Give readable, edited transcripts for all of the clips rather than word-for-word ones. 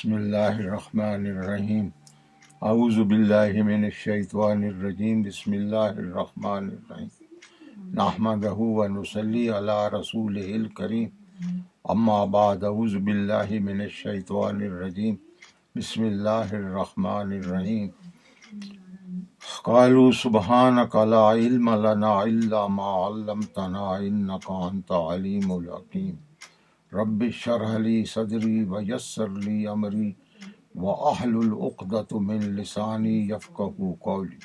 بسم اللہ الرحمن الرحیم اعوذ باللہ من الشیطان الرجیم بسم اللہ الرحمن الرحیم نحمدہ ونصلی علی رسولہ الکریم اما بعد اعوذ باللہ من الشیطان الرجیم بسم اللہ الرحمن الرحیم قالوا سبحانک لا علم لنا الا ما علمتنا انک انت علیم الحکیم رب اشرح لی صدری ویسر لی امری واحلل عقدۃ من لسانی یفقہوا قولی۔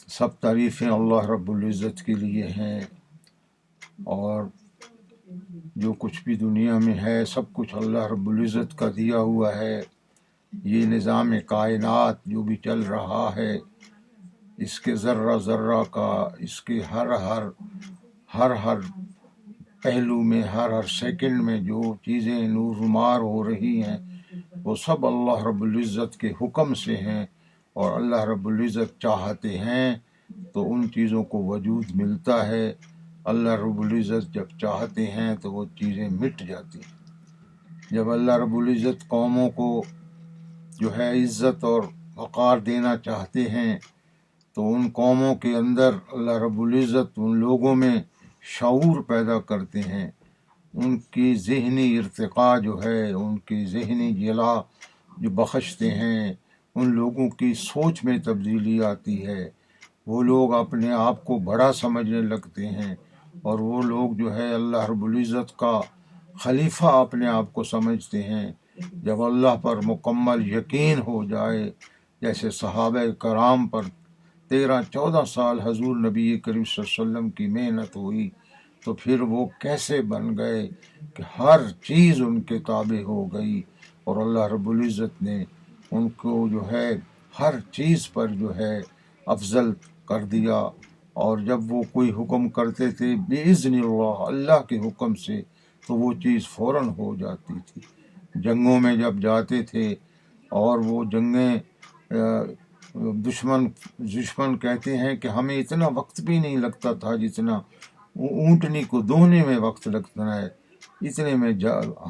سب تعریفیں اللہ رب العزت کے لیے ہیں، اور جو کچھ بھی دنیا میں ہے سب کچھ اللہ رب العزت کا دیا ہوا ہے۔ یہ نظام کائنات جو بھی چل رہا ہے، اس کے ذرہ ذرہ کا، اس کے ہر پہلو میں، ہر سیکنڈ میں جو چیزیں نورمار ہو رہی ہیں وہ سب اللہ رب العزت کے حکم سے ہیں، اور اللہ رب العزت چاہتے ہیں تو ان چیزوں کو وجود ملتا ہے۔ اللہ رب العزت جب چاہتے ہیں تو وہ چیزیں مٹ جاتی ہیں۔ جب اللہ رب العزت قوموں کو جو ہے عزت اور وقار دینا چاہتے ہیں تو ان قوموں کے اندر اللہ رب العزت ان لوگوں میں شعور پیدا کرتے ہیں، ان کی ذہنی ارتقاء جو ہے، ان کی ذہنی جلا جو بخشتے ہیں، ان لوگوں کی سوچ میں تبدیلی آتی ہے، وہ لوگ اپنے آپ کو بڑا سمجھنے لگتے ہیں، اور وہ لوگ جو ہے اللہ رب العزت کا خلیفہ اپنے آپ کو سمجھتے ہیں۔ جب اللہ پر مکمل یقین ہو جائے، جیسے صحابہ کرام پر 13-14 سال حضور نبی کریم صلی اللہ علیہ وسلم کی محنت ہوئی، تو پھر وہ کیسے بن گئے کہ ہر چیز ان کے تابع ہو گئی، اور اللہ رب العزت نے ان کو جو ہے ہر چیز پر جو ہے افضل کر دیا۔ اور جب وہ کوئی حکم کرتے تھے بِإِذْنِ اللہ، اللہ کے حکم سے، تو وہ چیز فوراً ہو جاتی تھی۔ جنگوں میں جب جاتے تھے اور وہ جنگیں دشمن کہتے ہیں کہ ہمیں اتنا وقت بھی نہیں لگتا تھا جتنا اونٹنی کو دوہنے میں وقت لگتا ہے، اتنے میں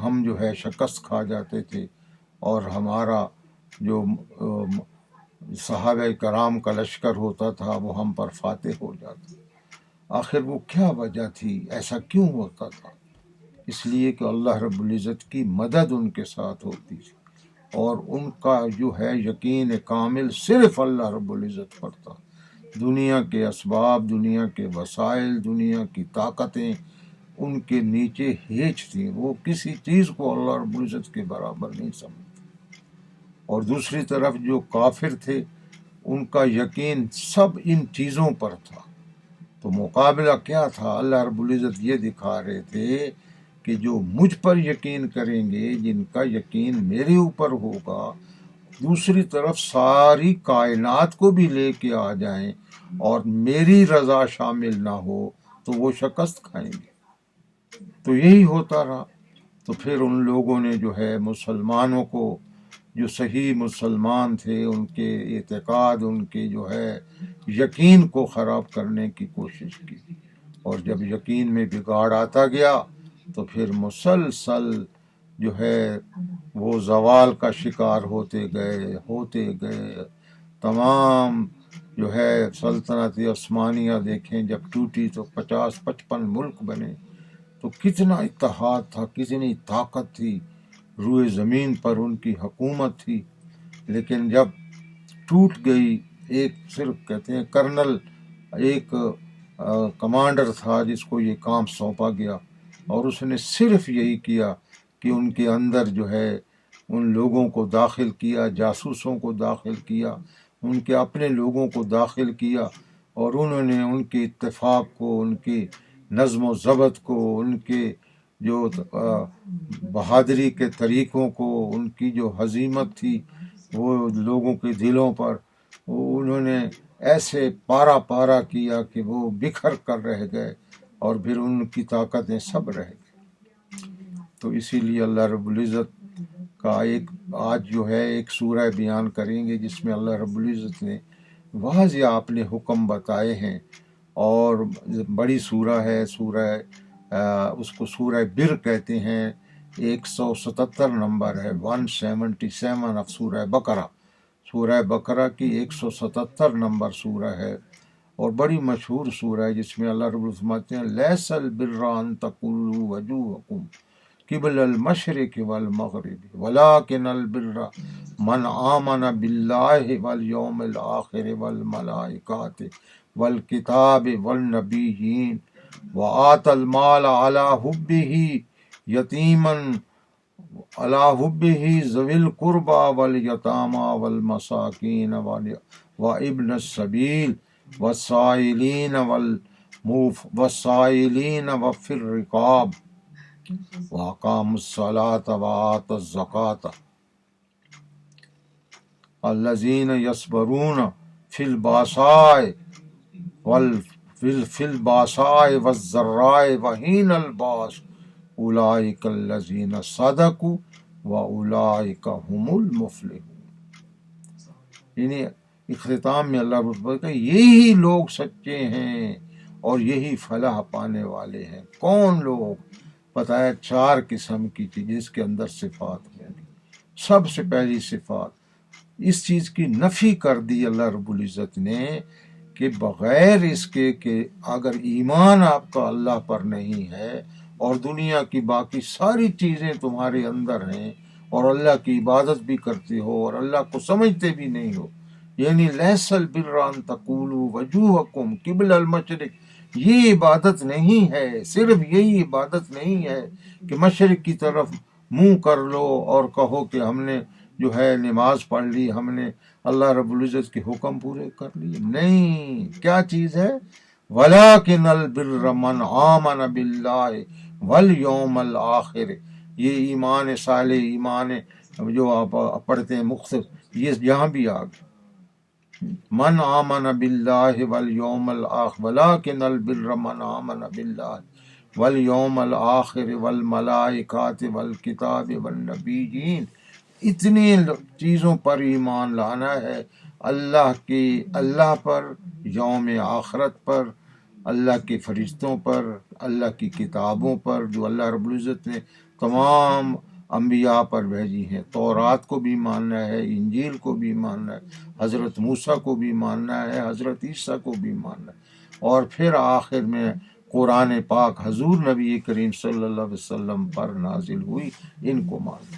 ہم جو ہے شکست کھا جاتے تھے، اور ہمارا جو صحابہ کرام کا لشکر ہوتا تھا وہ ہم پر فاتح ہو جاتا۔ آخر وہ کیا وجہ تھی؟ ایسا کیوں ہوتا تھا؟ اس لیے کہ اللہ رب العزت کی مدد ان کے ساتھ ہوتی تھی، اور ان کا جو ہے یقین کامل صرف اللہ رب العزت پر تھا۔ دنیا کے اسباب، دنیا کے وسائل، دنیا کی طاقتیں ان کے نیچے ہیچ تھیں، وہ کسی چیز کو اللہ رب العزت کے برابر نہیں سمجھتے۔ اور دوسری طرف جو کافر تھے، ان کا یقین سب ان چیزوں پر تھا۔ تو مقابلہ کیا تھا؟ اللہ رب العزت یہ دکھا رہے تھے کہ جو مجھ پر یقین کریں گے، جن کا یقین میرے اوپر ہوگا، دوسری طرف ساری کائنات کو بھی لے کے آ جائیں اور میری رضا شامل نہ ہو تو وہ شکست کھائیں گے۔ تو یہی ہوتا رہا۔ تو پھر ان لوگوں نے جو ہے مسلمانوں کو، جو صحیح مسلمان تھے، ان کے اعتقاد، ان کے جو ہے یقین کو خراب کرنے کی کوشش کی، اور جب یقین میں بگاڑ آتا گیا تو پھر مسلسل جو ہے وہ زوال کا شکار ہوتے گئے۔ تمام جو ہے سلطنت عثمانیہ دیکھیں، جب ٹوٹی تو 50-55 ملک بنے، تو کتنا اتحاد تھا، کتنی طاقت تھی، روئے زمین پر ان کی حکومت تھی۔ لیکن جب ٹوٹ گئی، ایک صرف کہتے ہیں کرنل، ایک کمانڈر تھا جس کو یہ کام سونپا گیا، اور اس نے صرف یہی کیا کہ ان کے اندر جو ہے ان لوگوں کو داخل کیا، جاسوسوں کو داخل کیا، ان کے اپنے لوگوں کو داخل کیا، اور انہوں نے ان کے اتفاق کو، ان کی نظم و ضبط کو، ان کے جو بہادری کے طریقوں کو، ان کی جو ہزیمت تھی وہ لوگوں کے دلوں پر، انہوں نے ایسے پارا پارا کیا کہ وہ بکھر کر رہ گئے، اور پھر ان کی طاقتیں سب رہ گئی۔ تو اسی لیے اللہ رب العزت کا آج جو ہے ایک سورہ بیان کریں گے جس میں اللہ رب العزت نے واضح اپنے حکم بتائے ہیں، اور بڑی سورہ ہے، اس کو سورہ بر کہتے ہیں، 177 نمبر ہے، 177 آف سورہ بقرہ. سورہ بقرہ کی 177 نمبر سورہ ہے اور بڑی مشہور سورہ ہے، جس میں اللہ رب العزت فرماتے ہیں لیس البر ان تقولوا وجوہکم قبل المشرق والمغرب ولکن البر من آمن باللہ والیوم الآخر والملائکات والکتاب والنبیین وآت المال علی حبہ یتیما علی حبہ ذوی القربى والیتامى والمساکین وابن السبیل والسائلین وفی الرقاب وَأَقَامُوا الصَّلَاةَ وَآتَوُا الزَّكَاةَ الَّذِينَ يَصْبِرُونَ فِي الْبَأْسَاءِ وَالضَّرَّاءِ وَحِينَ الْبَأْسِ أُولَئِكَ الَّذِينَ صَدَقُوا وَأُولَئِكَ هُمُ الْمُفْلِحُونَ. یعنی اختتام میں اللہ رب کہ یہی لوگ سچے ہیں اور یہی فلاح پانے والے ہیں. کون لوگ؟ بتایا 4 قسم کی چیز جس کے اندر صفات ہوں گی. سب سے پہلی صفات اس چیز کی نفی کر دی اللہ رب العزت نے کہ بغیر اس کے کہ اگر ایمان آپ کا اللہ پر نہیں ہے اور دنیا کی باقی ساری چیزیں تمہارے اندر ہیں اور اللہ کی عبادت بھی کرتے ہو اور اللہ کو سمجھتے بھی نہیں ہو، یعنی لیس البر ان تقولوا وجوہکم قبل المشرق، یہ عبادت نہیں ہے. صرف یہی عبادت نہیں ہے کہ مشرق کی طرف منہ کر لو اور کہو کہ ہم نے جو ہے نماز پڑھ لی، ہم نے اللہ رب العزت کے حکم پورے کر لیے. نہیں، کیا چیز ہے؟ وَلَٰكِنَ الْبِرَّ مَنْ آمَنَ بِاللَّهِ وَالْيَوْمِ الْآخِرِ. یہ ایمان صالح، ایمان جو آپ پڑھتے ہیں مختلف، یہ یہاں بھی آ گئے. من آمن باللہ والیوم الآخر ولکن البر من آمن باللہ والیوم الآخر والملائکات والکتاب والنبیین. اتنی چیزوں پر ایمان لانا ہے، اللہ پر، یوم آخرت پر، اللہ کے فرشتوں پر، اللہ کی کتابوں پر جو اللہ رب العزت نے تمام انبیاء پر بھیجی ہیں. تورات کو بھی ماننا ہے، انجیل کو بھی ماننا ہے، حضرت موسیٰ کو بھی ماننا ہے، حضرت عیسیٰ کو بھی ماننا ہے، اور پھر آخر میں قرآن پاک حضور نبی کریم صلی اللہ علیہ وسلم پر نازل ہوئی، ان کو ماننا.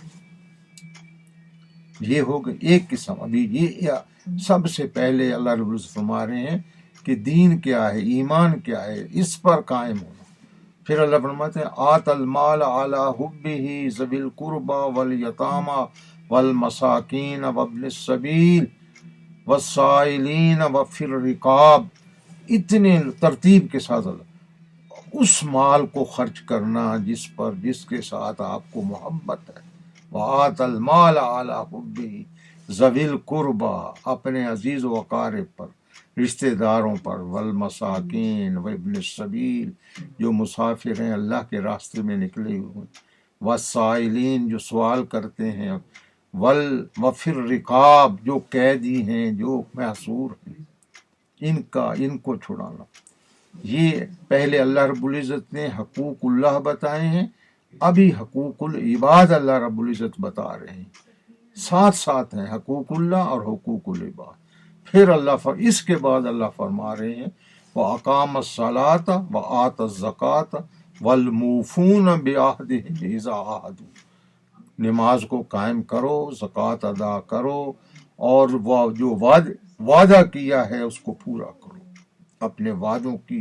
یہ ہو گئی ایک قسم. ابھی یہ سب سے پہلے اللہ رب العزت فرما رہے ہیں کہ دین کیا ہے، ایمان کیا ہے، اس پر قائم ہونا. پھر اللہ فرماتے ہیں آت المال علی حبہ ذوی القربى والیتامى والمساکین وابن السبیل والسائلین وفی الرقاب. اتنے ترتیب کے ساتھ اللہ اس مال کو خرچ کرنا جس کے ساتھ آپ کو محبت ہے. وآت المال علی حبہ ذوی القربى، اپنے عزیز و اقارب پر، رشتہ داروں پر، والمساکین وابن السبیل، جو مسافر ہیں اللہ کے راستے میں نکلے ہوئے، والسائلین، جو سوال کرتے ہیں، وفی الرقاب، جو قیدی ہیں، جو محصور ہیں، ان کو چھڑانا. یہ پہلے اللہ رب العزت نے حقوق اللہ بتائے ہیں، ابھی حقوق العباد اللہ رب العزت بتا رہے ہیں. ساتھ ساتھ ہیں حقوق اللہ اور حقوق العباد. پھر اس کے بعد اللہ فرما رہے ہیں وَأَقَامَ الصَّلَاةَ وَآتَ الزَّكَاةَ وَالْمُوفُونَ بِعَهْدِهِمْ إِذَا عَاهَدُوا. نماز کو قائم کرو، زکوٰۃ ادا کرو، اور جو وعدہ کیا ہے اس کو پورا کرو. اپنے وعدوں کی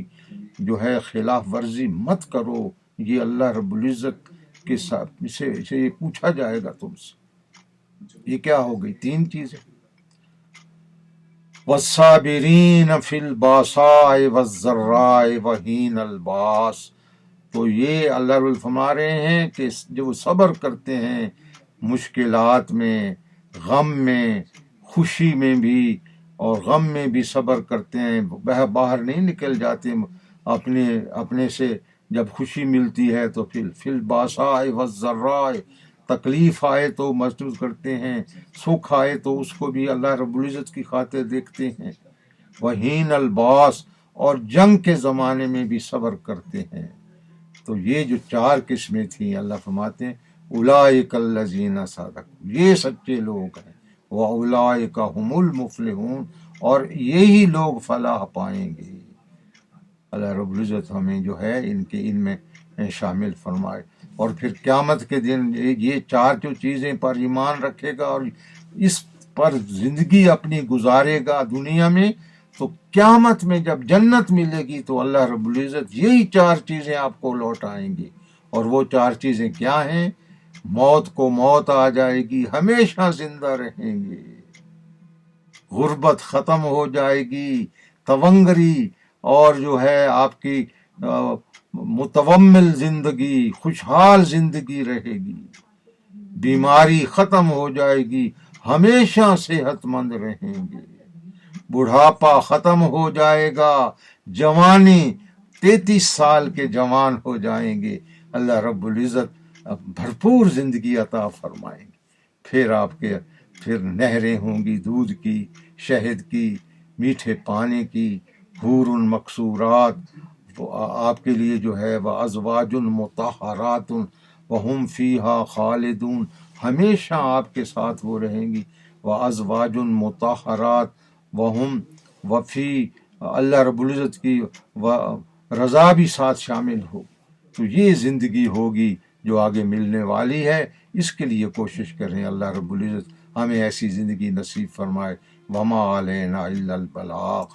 جو ہے خلاف ورزی مت کرو. یہ اللہ رب العزت کے ساتھ سے یہ پوچھا جائے گا تم سے. یہ کیا ہو گئی؟ 3 چیزیں. والصابرین فی الباساء والضراء وحین الباس. تو یہ اللہ رب فرما رہے ہیں کہ جو صبر کرتے ہیں مشکلات میں، غم میں، خوشی میں بھی، اور غم میں بھی صبر کرتے ہیں، باہر نہیں نکل جاتے اپنے سے. جب خوشی ملتی ہے تو پھر فی الباساء والضراء، تکلیف آئے تو محسوس کرتے ہیں، سکھ آئے تو اس کو بھی اللہ رب العزت کی خاطر دیکھتے ہیں. وحین الباس، اور جنگ کے زمانے میں بھی صبر کرتے ہیں. تو یہ جو 4 قسمیں تھیں اللہ فرماتے ہیں اولئک الذین صدقوا، یہ سچے لوگ ہیں، واولئک هم المفلحون، اور یہی لوگ فلاح پائیں گے۔ اللہ رب العزت ہمیں جو ہے ان میں شامل فرمائے۔ اور پھر قیامت کے دن یہ چار جو چیزیں پر ایمان رکھے گا اور اس پر زندگی اپنی گزارے گا دنیا میں، تو قیامت میں جب جنت ملے گی تو اللہ رب العزت یہی چار چیزیں آپ کو لوٹائیں گے۔ اور وہ چار چیزیں کیا ہیں؟ موت کو موت آ جائے گی، ہمیشہ زندہ رہیں گے، غربت ختم ہو جائے گی، تونگری اور جو ہے آپ کی متومل زندگی، خوشحال زندگی رہے گی، بیماری ختم ہو جائے گی، ہمیشہ صحت مند رہیں گے، بڑھاپا ختم ہو جائے گا، جوانی 33 سال کے جوان ہو جائیں گے، اللہ رب العزت بھرپور زندگی عطا فرمائیں گے۔ پھر نہریں ہوں گی دودھ کی، شہد کی، میٹھے پانی کی، حور مقصورات، آپ کے لیے جو ہے وہ ازواج مطہرات وہم فیہا خالدون، ہمیشہ آپ کے ساتھ وہ رہیں گی، وہ ازواج مطہرات وہم وفی، اللہ رب العزت کی رضا بھی ساتھ شامل ہو۔ تو یہ زندگی ہوگی جو آگے ملنے والی ہے، اس کے لیے کوشش کریں، اللہ رب العزت ہمیں ایسی زندگی نصیب فرمائے۔ وما علینا الا البلاغ۔